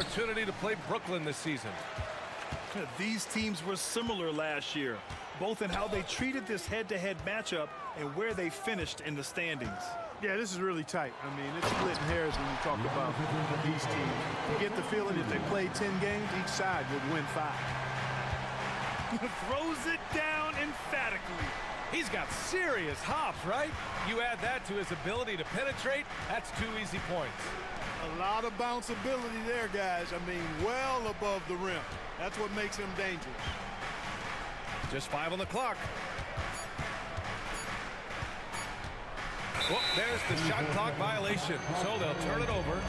opportunity to play Brooklyn this season. These teams were similar last year, both in how they treated this head-to-head matchup and where they finished in the standings. Yeah, this is really tight. I mean, it's splitting hairs when you talk about these teams. You get the feeling if they played 10 games, each side would win 5. Throws it down emphatically. He's got serious hops, right? You add that to his ability to penetrate, that's 2 easy points. A lot of bounceability there, guys. I mean, well above the rim. That's what makes him dangerous. Just 5 on the clock. Well, there's the shot clock violation, so they'll turn it over.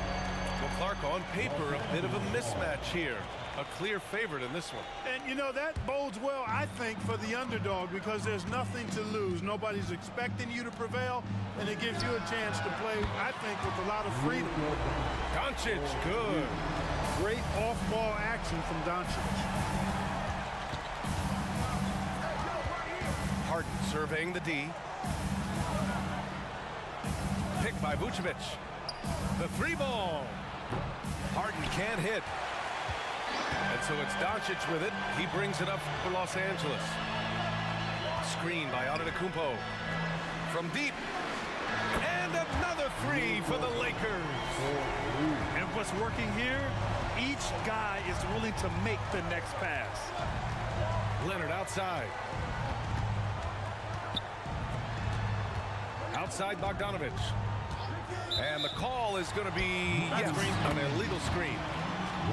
Well, Clark, on paper, a bit of a mismatch here. A clear favorite in this one. And, you know, that bodes well, I think, for the underdog because there's nothing to lose. Nobody's expecting you to prevail, and it gives you a chance to play, I think, with a lot of freedom. Doncic, good. Great off-ball action from Doncic. Harden surveying the D. Picked by Vucevic. The 3-ball. Harden can't hit. And so it's Doncic with it. He brings it up for Los Angeles. Screen by Antetokounmpo. From deep. And another 3 for the Lakers. And what's working here, each guy is willing to make the next pass. Leonard outside. Outside Bogdanovich. And the call is going to be, yes, an illegal screen.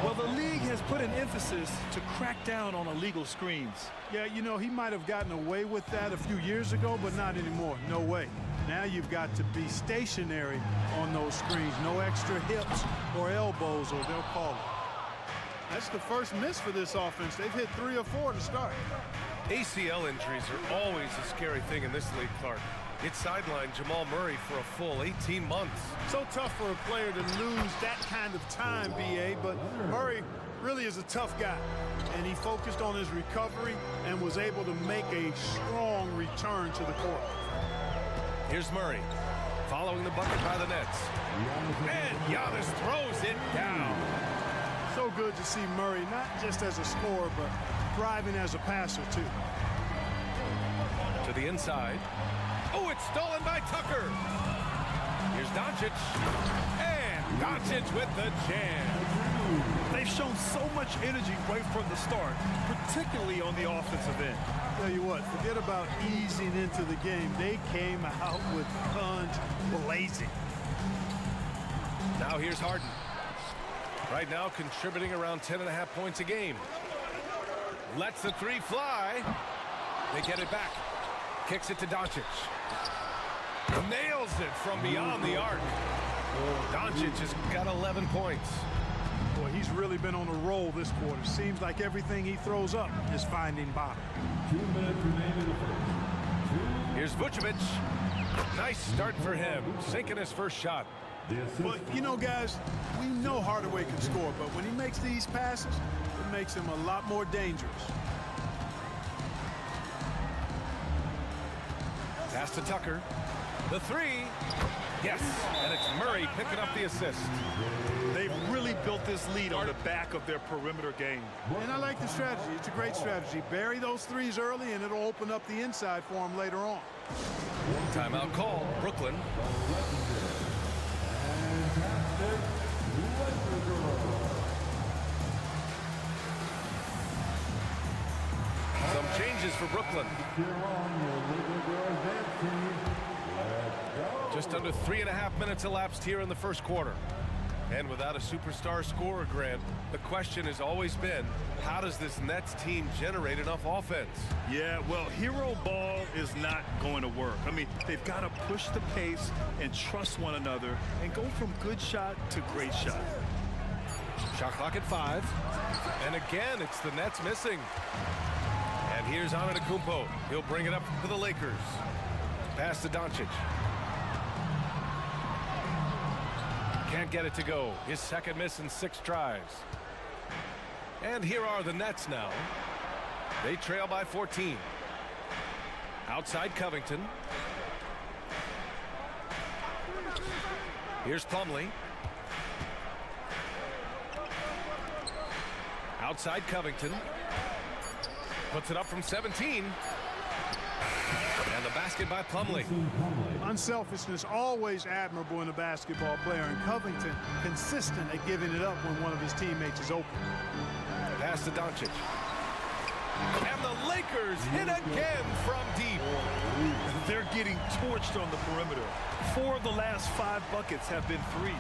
Well, the league has put an emphasis to crack down on illegal screens. Yeah, you know, he might have gotten away with that a few years ago, but not anymore. No way. Now you've got to be stationary on those screens. No extra hips or elbows, or they'll call it. That's the first miss for this offense. They've hit 3 or 4 to start. ACL injuries are always a scary thing in this league, Clark. It sidelined Jamal Murray for a full 18 months. So tough for a player to lose that kind of time, B.A., but Murray really is a tough guy. And he focused on his recovery and was able to make a strong return to the court. Here's Murray, following the bucket by the Nets. And Giannis throws it down. So good to see Murray, not just as a scorer, but thriving as a passer, too. To the inside. Oh, it's stolen by Tucker. Here's Doncic. And Doncic with the jam. They've shown so much energy right from the start, particularly on the offensive end. Tell you what, forget about easing into the game. They came out with guns blazing. Now here's Harden. Right now contributing around 10.5 points a game. Lets the 3 fly. They get it back. Kicks it to Doncic. Nails it from beyond the arc. Doncic has got 11 points. Boy, he's really been on a roll this quarter. Seems like everything he throws up is finding bottom. 2 minutes remaining in the first. Here's Vucevic. Nice start for him. Sinking his first shot. But, you know, guys, we know Hardaway can score, but when he makes these passes, it makes him a lot more dangerous. Pass to Tucker. The 3. Yes, and it's Murray picking up the assist. They've really built this lead on the back of their perimeter game. And I like the strategy. It's a great strategy. Bury those 3s early, and it'll open up the inside for him later on. Timeout call, Brooklyn. Some changes for Brooklyn. Just under 3.5 minutes elapsed here in the first quarter. And without a superstar scorer, Grant, the question has always been, how does this Nets team generate enough offense? Yeah, well, hero ball is not going to work. I mean, they've got to push the pace and trust one another and go from good shot to great shot. Shot clock at 5. And again, it's the Nets missing. And here's Antetokounmpo. He'll bring it up for the Lakers. Pass to Doncic. Can't get it to go. His second miss in 6 tries. And here are the Nets now. They trail by 14. Outside Covington. Here's Plumlee. Outside Covington. Puts it up from 17. And the basket by Plumlee. Unselfishness always admirable in a basketball player, and Covington consistent at giving it up when one of his teammates is open. Pass to Doncic. And the Lakers hit again from deep. They're getting torched on the perimeter. 4 of the last 5 buckets have been threes.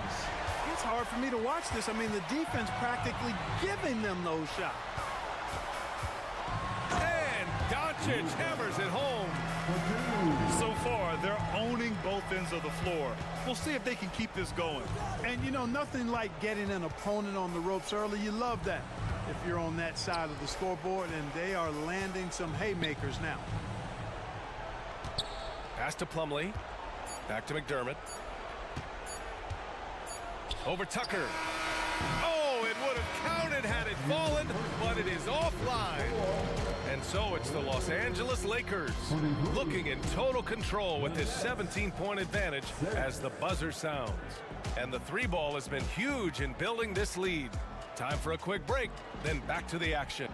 It's hard for me to watch this. I mean, the defense practically giving them those shots. And Doncic hammers it home. So far, they're owning both ends of the floor. We'll see if they can keep this going. And, you know, nothing like getting an opponent on the ropes early. You love that if you're on that side of the scoreboard, and they are landing some haymakers now. Pass to Plumlee. Back to McDermott. Over Tucker. Oh, it would have counted had it fallen, but it is offline. And so it's the Los Angeles Lakers looking in total control with this 17-point advantage as the buzzer sounds. And the 3-ball has been huge in building this lead. Time for a quick break, then back to the action.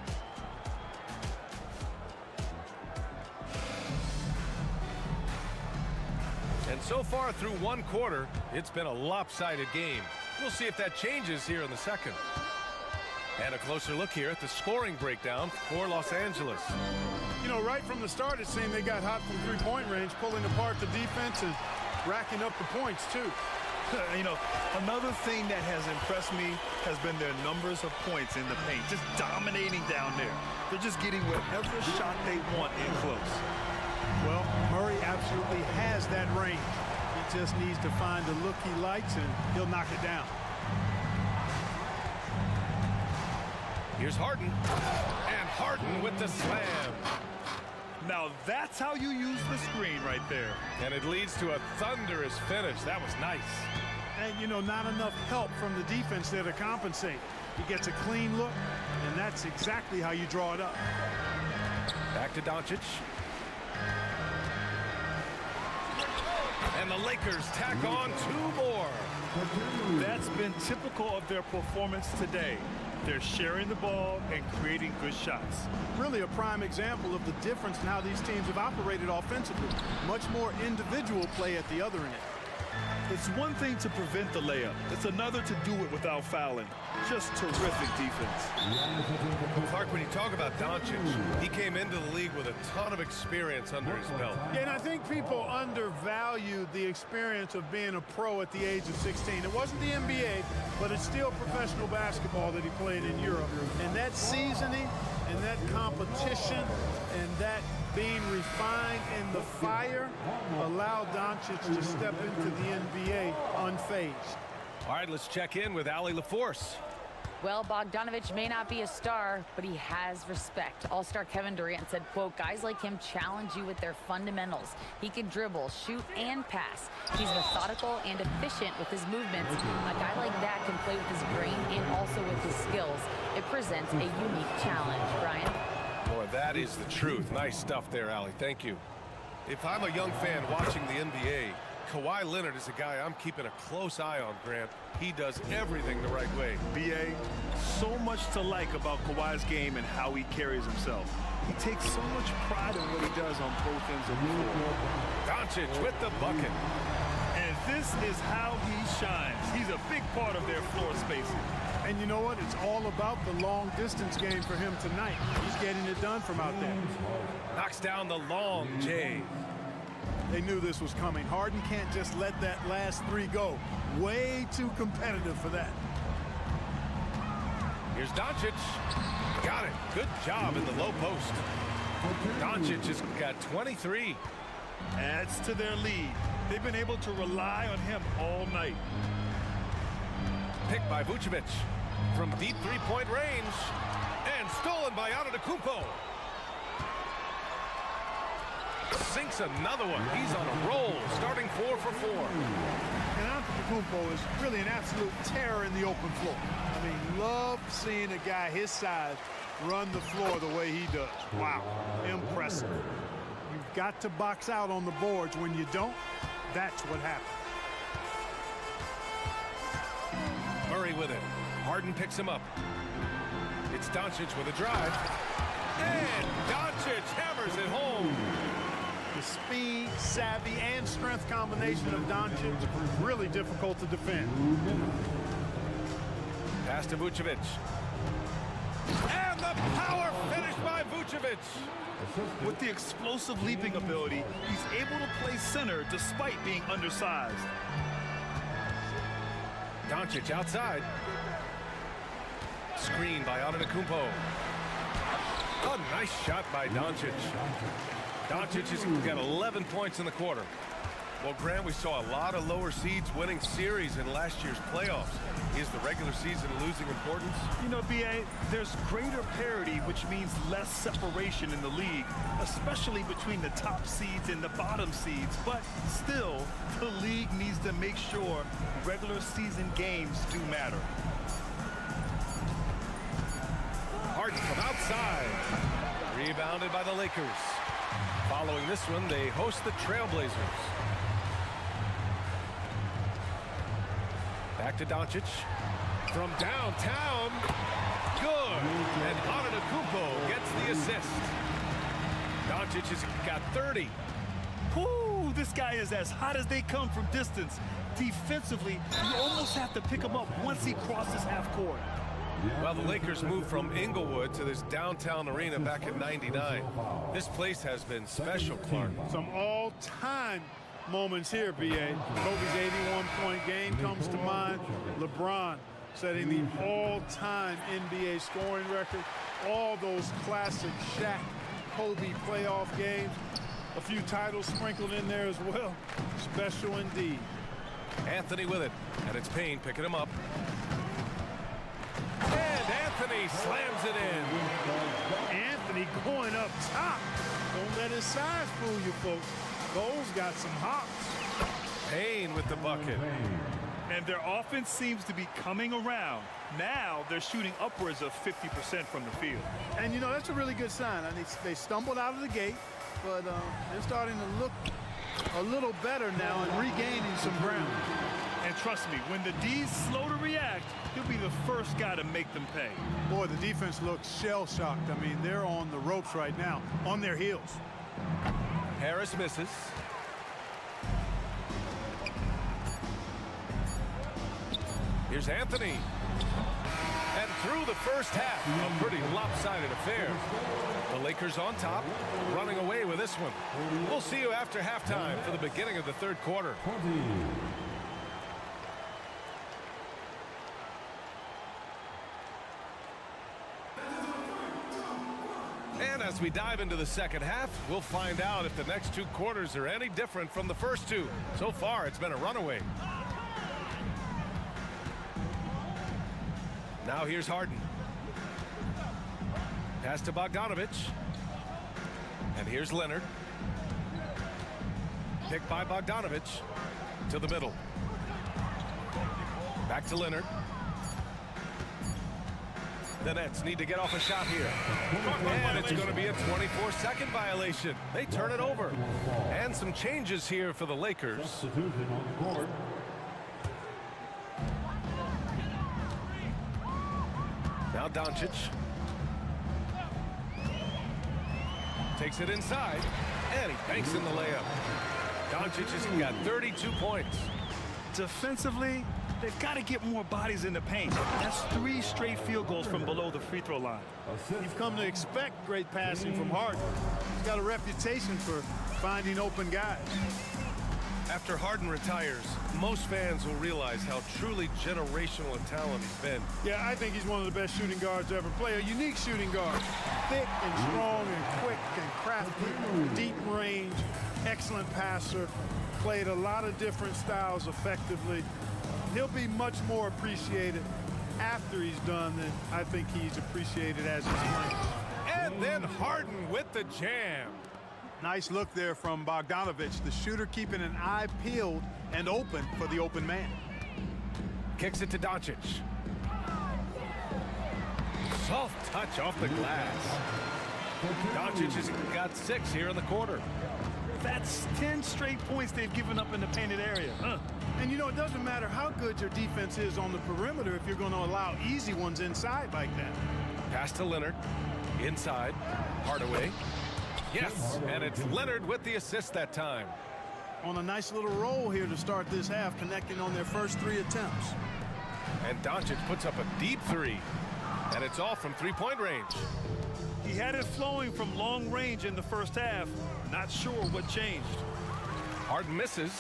And so far through one quarter, it's been a lopsided game. We'll see if that changes here in the second. And a closer look here at the scoring breakdown for Los Angeles. You know, right from the start, it seemed they got hot from three-point range, pulling apart the defense and racking up the points, too. You know, another thing that has impressed me has been their numbers of points in the paint, just dominating down there. They're just getting whatever shot they want in close. Well, Murray absolutely has that range. He just needs to find the look he likes, and he'll knock it down. Here's Harden. And Harden with the slam. Now that's how you use the screen right there. And it leads to a thunderous finish. That was nice. And, you know, not enough help from the defense there to compensate. He gets a clean look, and that's exactly how you draw it up. Back to Doncic. And the Lakers tack on 2 more. That's been typical of their performance today. They're sharing the ball and creating good shots. Really a prime example of the difference in how these teams have operated offensively. Much more individual play at the other end. It's one thing to prevent the layup. It's another to do it without fouling. Just terrific defense. Clark, when you talk about Doncic, he came into the league with a ton of experience under his belt. Yeah, and I think people undervalue the experience of being a pro at the age of 16. It wasn't the NBA, but it's still professional basketball that he played in Europe. And that seasoning and that competition and that being refined in the fire allowed Doncic to step into the NBA unfazed. All right, let's check in with Allie LaForce. Well, Bogdanovich may not be a star, but he has respect. All-star Kevin Durant said, quote, guys like him challenge you with their fundamentals. He can dribble, shoot, and pass. He's methodical and efficient with his movements. A guy like that can play with his brain and also with his skills. It presents a unique challenge. Brian? Boy, that is the truth. Nice stuff there, Allie. Thank you. If I'm a young fan watching the NBA, Kawhi Leonard is a guy I'm keeping a close eye on, Grant. He does everything the right way. BA, so much to like about Kawhi's game and how he carries himself. He takes so much pride in what he does on both ends of the floor. Doncic with the bucket. And this is how he shines. He's a big part of their floor spacing. And you know what? It's all about the long distance game for him tonight. He's getting it done from out there. Knocks down the long J. They knew this was coming. Harden can't just let that last 3 go. Way too competitive for that. Here's Doncic. Got it. Good job in the low post. Doncic has got 23. Adds to their lead. They've been able to rely on him all night. Picked by Vucevic from deep 3-point range. And stolen by Antetokounmpo. Sinks another one. He's on a roll, starting 4 for 4. And Antetokounmpo is really an absolute terror in the open floor. I mean, love seeing a guy his size run the floor the way he does. Wow, impressive. You've got to box out on the boards. When you don't, that's what happens. Murray with it. Harden picks him up. It's Doncic with a drive. And Doncic hammers it home. The speed, savvy, and strength combination of Doncic, really difficult to defend. Pass to Vucevic. And the power finish by Vucevic. With the explosive leaping ability, he's able to play center despite being undersized. Doncic outside. Screen by Antetokounmpo. A nice shot by Doncic. Doncic has got 11 points in the quarter. Well, Grant, we saw a lot of lower seeds winning series in last year's playoffs. Is the regular season losing importance? You know, B.A., there's greater parity, which means less separation in the league, especially between the top seeds and the bottom seeds. But still, the league needs to make sure regular season games do matter. Harden from outside. Rebounded by the Lakers. Following this one, they host the Trailblazers. Back to Doncic. From downtown. Good. And Antetokounmpo gets the assist. Doncic has got 30. Whoo, this guy is as hot as they come from distance. Defensively, you almost have to pick him up once he crosses half court. Well, the Lakers moved from Inglewood to this downtown arena back in '99. This place has been special, Clark. Some all-time moments here, B.A. Kobe's 81-point game comes to mind. LeBron setting the all-time NBA scoring record. All those classic Shaq, Kobe playoff games. A few titles sprinkled in there as well. Special indeed. Anthony with it, and it's Payne picking him up. And Anthony slams it in. Anthony going up top. Don't let his size fool you, folks. Cole's got some hops. Payne with the bucket. And their offense seems to be coming around. Now they're shooting upwards of 50% from the field. And, you know, that's a really good sign. I mean, they stumbled out of the gate, but they're starting to look a little better now and regaining some ground. And trust me, when the D's slow to react, he'll be the first guy to make them pay. Boy, the defense looks shell-shocked. I mean, they're on the ropes right now, on their heels. Harris misses. Here's Anthony. And through the first half, a pretty lopsided affair. The Lakers on top, running away with this one. We'll see you after halftime for the beginning of the third quarter. And as we dive into the second half, we'll find out if the next two quarters are any different from the first two. So far, it's been a runaway. Now here's Harden. Pass to Bogdanovic. And here's Leonard. Picked by Bogdanovic to the middle. Back to Leonard. The Nets need to get off a shot here. And it's going to be a 24-second violation. They turn it over. And some changes here for the Lakers. Substitution on the court. Now Doncic. Takes it inside. And he banks in the layup. Doncic has got 32 points. Defensively, they've got to get more bodies in the paint. That's 3 straight field goals from below the free throw line. You've come to expect great passing from Harden. He's got a reputation for finding open guys. After Harden retires, most fans will realize how truly generational a talent he's been. Yeah, I think he's one of the best shooting guards ever play. A unique shooting guard. Thick and strong and quick and crafty. Deep range. Excellent passer. Played a lot of different styles effectively. He'll be much more appreciated after he's done than I think he's appreciated as he's playing. And then Harden with the jam. Nice look there from Bogdanovic, the shooter keeping an eye peeled and open for the open man. Kicks it to Doncic. Soft touch off the glass. Doncic has got 6 here in the quarter. That's 10 straight points they've given up in the painted area. And you know, it doesn't matter how good your defense is on the perimeter if you're going to allow easy ones inside like that. Pass to Leonard. Inside. Hardaway. Yes, and it's Leonard with the assist that time. On a nice little roll here to start this half, connecting on their first 3 attempts. And Doncic puts up a deep three. And it's all from three-point range. He had it flowing from long range in the first half. Not sure what changed. Harden misses.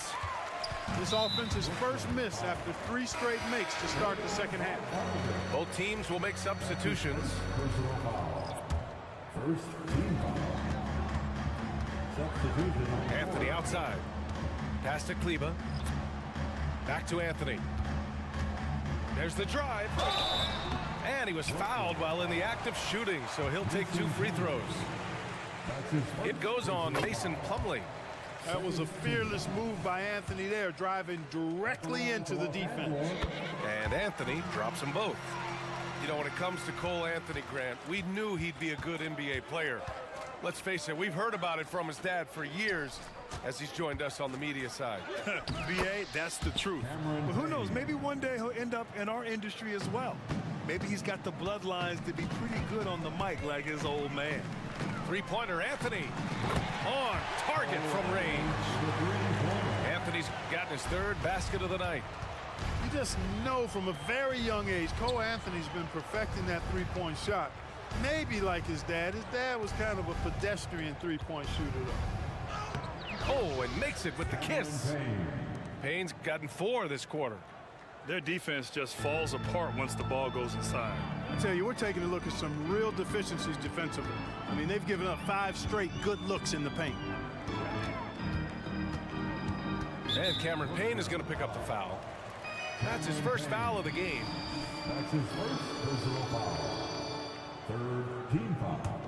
This offense's first miss after 3 straight makes to start the second half. Both teams will make substitutions. Personal foul. First team foul. Substitution. Anthony outside. Pass to Kleba. Back to Anthony. There's the drive. And he was fouled while in the act of shooting, so he'll take 2 free throws. It goes on Mason Plumlee. That was a fearless move by Anthony there, driving directly into the defense. And Anthony drops them both. You know, when it comes to Cole Anthony, Grant, we knew he'd be a good NBA player. Let's face it, we've heard about it from his dad for years as he's joined us on the media side. BA, that's the truth. But who knows, maybe one day he'll end up in our industry as well. Maybe he's got the bloodlines to be pretty good on the mic like his old man. Three-pointer Anthony on target from range. Anthony's gotten his 3rd basket of the night. You just know from a very young age, Cole Anthony's been perfecting that 3-point shot. Maybe like his dad. His dad was kind of a pedestrian 3-point shooter, though. Oh, and makes it with the kiss. Payne's gotten 4 this quarter. Their defense just falls apart once the ball goes inside. I tell you, we're taking a look at some real deficiencies defensively. I mean, they've given up 5 straight good looks in the paint. And Cameron Payne is going to pick up the foul. That's his first foul of the game. That's his first personal foul. 3rd team foul.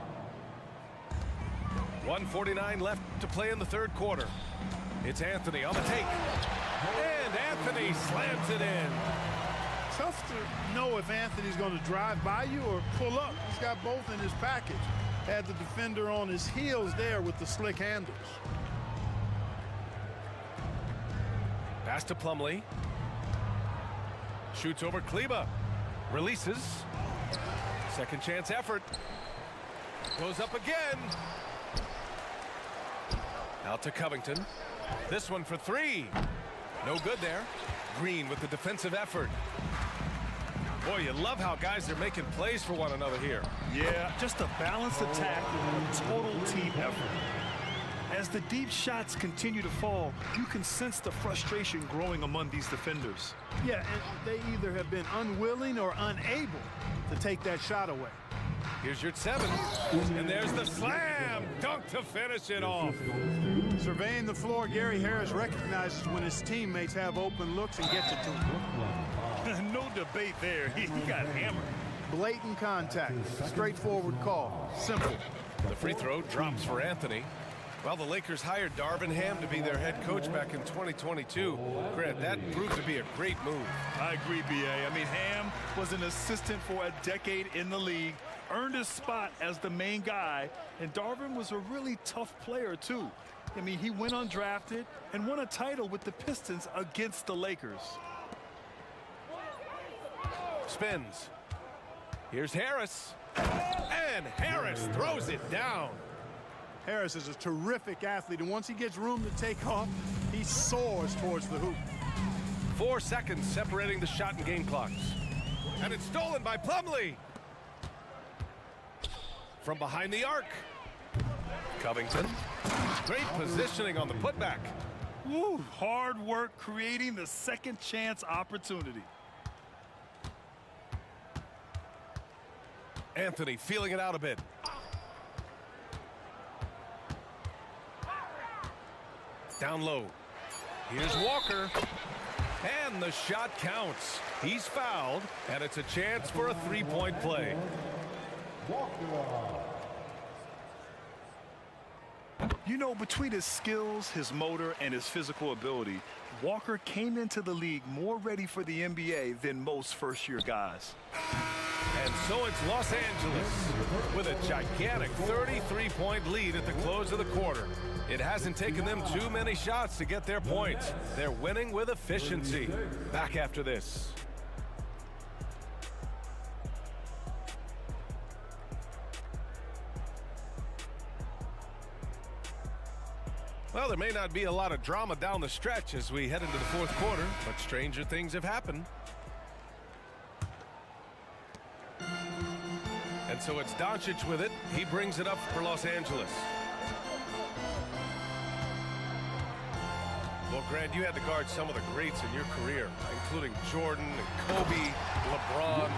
1:49 left to play in the 3rd quarter. It's Anthony on the take. And Anthony slams it in. Tough to know if Anthony's going to drive by you or pull up. He's got both in his package. Had the defender on his heels there with the slick handles. Pass to Plumlee. Shoots over Kleba. Releases. Second chance effort. Goes up again. Out to Covington. This one for 3. No good there. Green with the defensive effort. Boy, you love how guys are making plays for one another here. Yeah, just a balanced attack, a total team effort. As the deep shots continue to fall, you can sense the frustration growing among these defenders. Yeah, and they either have been unwilling or unable to take that shot away. Here's your 7. And there's the slam dunk to finish it off. Surveying the floor, Gary Harris recognizes when his teammates have open looks and gets it to him. No debate there. He got hammered. Blatant contact. Straightforward call. Simple. The free throw drops for Anthony. Well, the Lakers hired Darvin Ham to be their head coach back in 2022. Grant, that proved to be a great move. I agree, BA. I mean, Ham was an assistant for a decade in the league, earned his spot as the main guy, and Darvin was a really tough player, too. I mean, he went undrafted and won a title with the Pistons against the Lakers. Spins. Here's Harris. And Harris throws it down. Harris is a terrific athlete, and once he gets room to take off, he soars towards the hoop. 4 seconds separating the shot and game clocks. And it's stolen by Plumlee. From behind the arc. Covington. Great positioning on the putback. Woo, hard work creating the second chance opportunity. Anthony feeling it out a bit. Down low. Here's Walker. And the shot counts. He's fouled, and it's a chance for a 3-point play. You know, between his skills, his motor, and his physical ability, Walker came into the league more ready for the NBA than most first-year guys. And so it's Los Angeles with a gigantic 33-point lead at the close of the quarter. It hasn't taken them too many shots to get their points. They're winning with efficiency. Back after this. Well, there may not be a lot of drama down the stretch as we head into the fourth quarter, but stranger things have happened. And so it's Doncic with it. He brings it up for Los Angeles. Well, Grant, you had to guard some of the greats in your career, including Jordan, and Kobe, LeBron.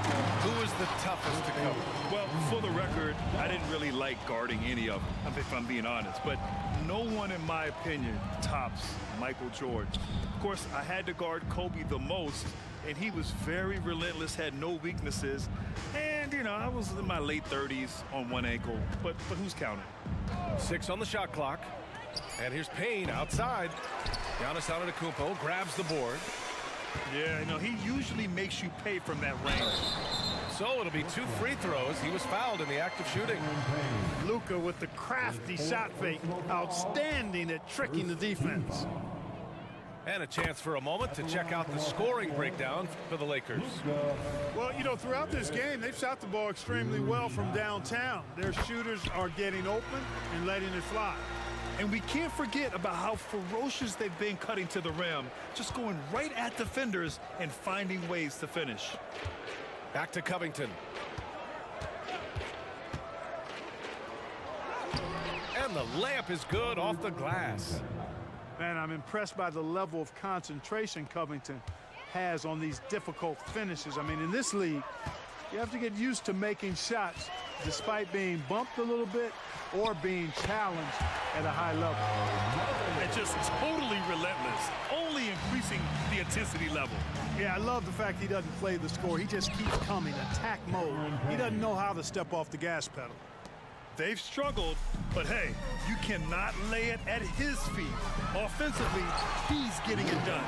Who was the toughest to cover? Well, for the record, I didn't really like guarding any of them, if I'm being honest. But no one, in my opinion, tops Michael Jordan. Of course, I had to guard Kobe the most, and he was very relentless, had no weaknesses. And, you know, I was in my late 30s on one ankle, but who's counting? 6 on the shot clock. And here's Payne outside. Giannis Antetokounmpo grabs the board. Yeah, you know, he usually makes you pay from that range. So it'll be 2 free throws. He was fouled in the act of shooting. Luka with the crafty shot fake. Outstanding at tricking the defense. And a chance for a moment to check out the scoring breakdown for the Lakers. Well, you know, throughout this game, they've shot the ball extremely well from downtown. Their shooters are getting open and letting it fly. And we can't forget about how ferocious they've been cutting to the rim, just going right at defenders and finding ways to finish. Back to Covington. And the layup is good off the glass. Man, I'm impressed by the level of concentration Covington has on these difficult finishes. I mean, in this league, you have to get used to making shots despite being bumped a little bit or being challenged at a high level. And just totally relentless, only increasing the intensity level. Yeah, I love the fact he doesn't play the score. He just keeps coming, attack mode. He doesn't know how to step off the gas pedal. They've struggled, but hey, you cannot lay it at his feet. Offensively, he's getting it done.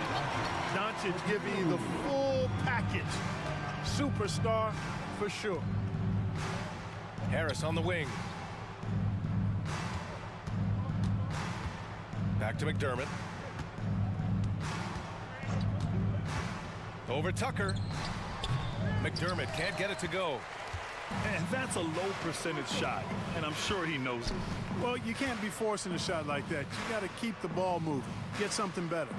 Doncic giving you the full package. Superstar for sure. Harris on the wing. Back to McDermott. Over Tucker. McDermott can't get it to go. And that's a low percentage shot, and I'm sure he knows it. Well, you can't be forcing a shot like that. You got to keep the ball moving. Get something better.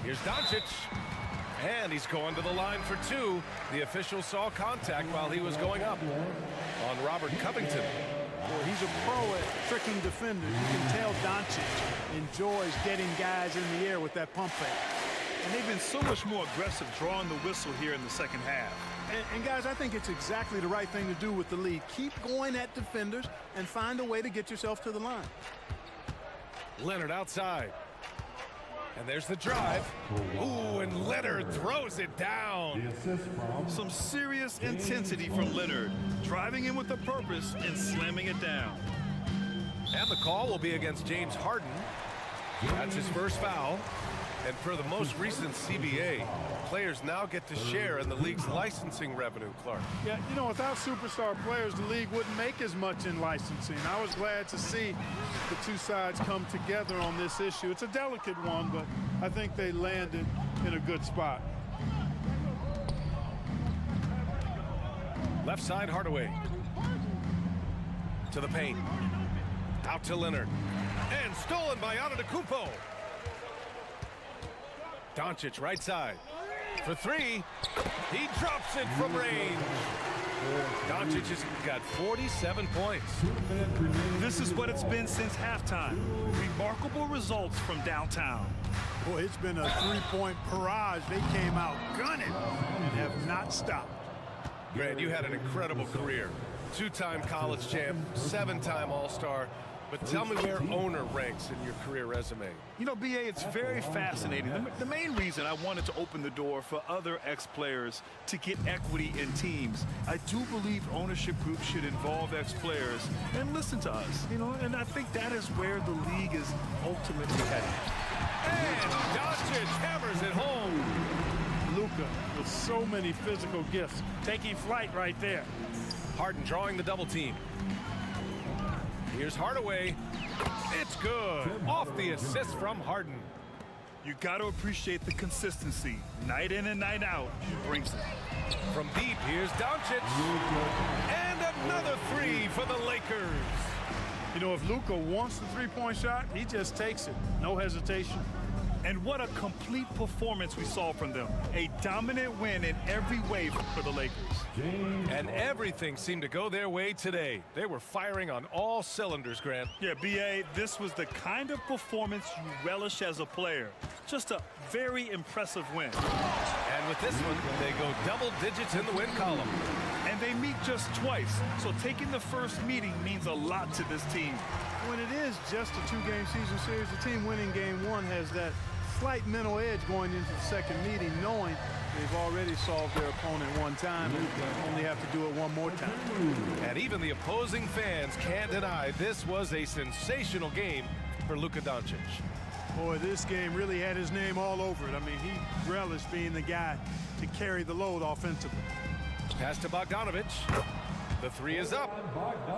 Here's Doncic. And he's going to the line for 2. The official saw contact while he was going up on Robert Covington. Well, he's a pro at tricking defenders. You can tell Doncic enjoys getting guys in the air with that pump fake. And they've been so much more aggressive drawing the whistle here in the second half. And guys, I think it's exactly the right thing to do with the lead. Keep going at defenders and find a way to get yourself to the line. Leonard outside. And there's the drive. Ooh, and Leonard throws it down. Some serious intensity from Leonard, driving in with a purpose and slamming it down. And the call will be against James Harden. That's his first foul. And for the most recent CBA, players now get to share in the league's licensing revenue, Clark. Yeah, you know, without superstar players, the league wouldn't make as much in licensing. I was glad to see the two sides come together on this issue. It's a delicate one, but I think they landed in a good spot. Left side, Hardaway. To the paint. Out to Leonard. And stolen by Antetokounmpo. Doncic right side. For 3. He drops it from range. Doncic has got 47 points. This is what it's been since halftime. Remarkable results from downtown. Boy, it's been a three-point barrage. They came out gunning and have not stopped. Grant, you had an incredible career. 2-time college champ, 7-time All-Star. But tell me where owner ranks in your career resume. You know, B.A., it's very fascinating. The main reason I wanted to open the door for other ex-players to get equity in teams. I do believe ownership groups should involve ex-players and listen to us, you know, and I think that is where the league is ultimately headed. And Doncic hammers it home. Luka Luka with so many physical gifts. Taking flight right there. Harden drawing the double team. Here's Hardaway. It's good. Off the assist from Harden. You got to appreciate the consistency. Night in and night out, he brings it. From deep, here's Doncic. And another three for the Lakers. You know, if Luka wants the three-point shot, he just takes it. No hesitation. And what a complete performance we saw from them. A dominant win in every way for the Lakers. And everything seemed to go their way today. They were firing on all cylinders, Grant. Yeah, B.A., this was the kind of performance you relish as a player. Just a very impressive win. And with this one, they go double digits in the win column. And they meet just twice, so taking the first meeting means a lot to this team. When it is just a two-game season series, the team winning game one has that slight mental edge going into the second meeting, knowing they've already solved their opponent one time and only have to do it one more time. And even the opposing fans can't deny this was a sensational game for Luka Doncic. Boy, this game really had his name all over it. I mean, he relished being the guy to carry the load offensively. Pass to Bogdanovich. The three is up.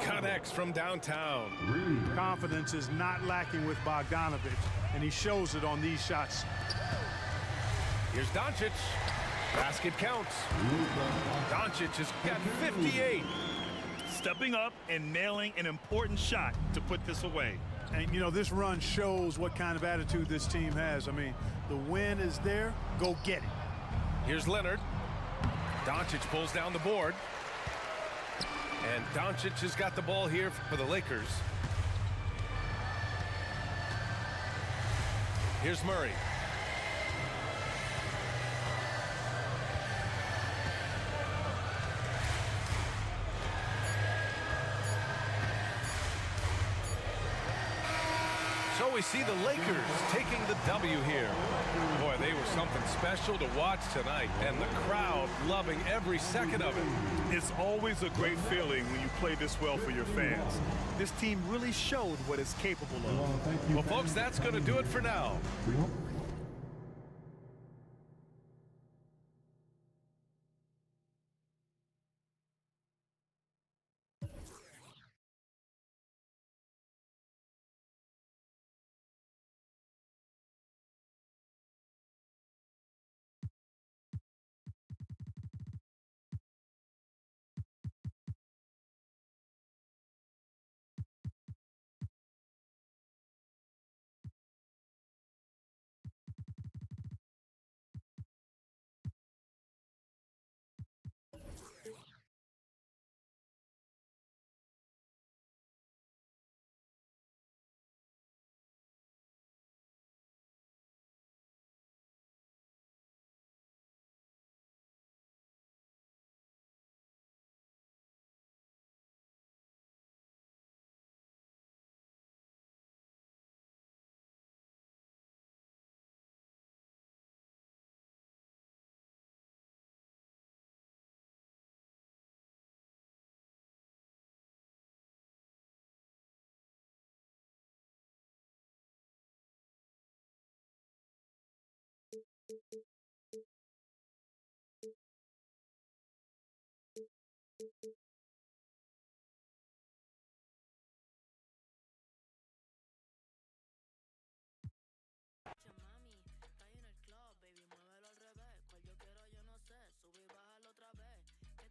Connects from downtown. Confidence is not lacking with Bogdanovich, and he shows it on these shots. Here's Doncic. Basket counts. Doncic has got 58. Stepping up and nailing an important shot to put this away. And, you know, this run shows what kind of attitude this team has. I mean, the win is there. Go get it. Here's Leonard. Doncic pulls down the board. And Doncic has got the ball here for the Lakers. Here's Murray. So we see the Lakers taking the W here. Boy, they were something special to watch tonight, and the crowd loving every second of it. It's always a great feeling when you play this well for your fans. This team really showed what it's capable of. Well, folks, that's going to do it for now.